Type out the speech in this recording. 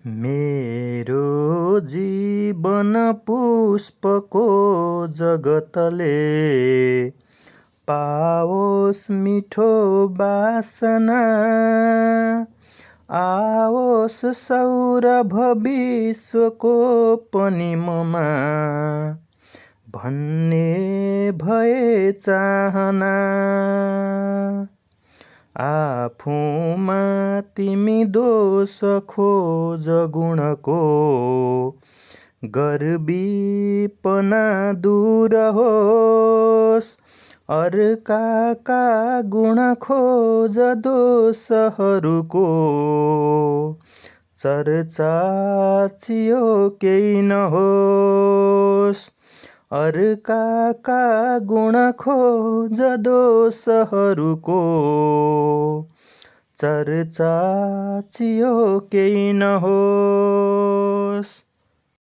मेरो जीवन पुष्पको जगतले पाओस् मिठो बासना, आओस् सौरभ विश्वको पनि ममा भन्ने भए चाहना। आफूमा तिमी दोष खोज गुणको, गर्वीपना दूर होस्। अर्काका गुण खोज दोषहरूको, चर्चा चियो केही नहोस्। अर्काका गुण खोज दोषहरूको, चर्चा चियो केही नहोस्।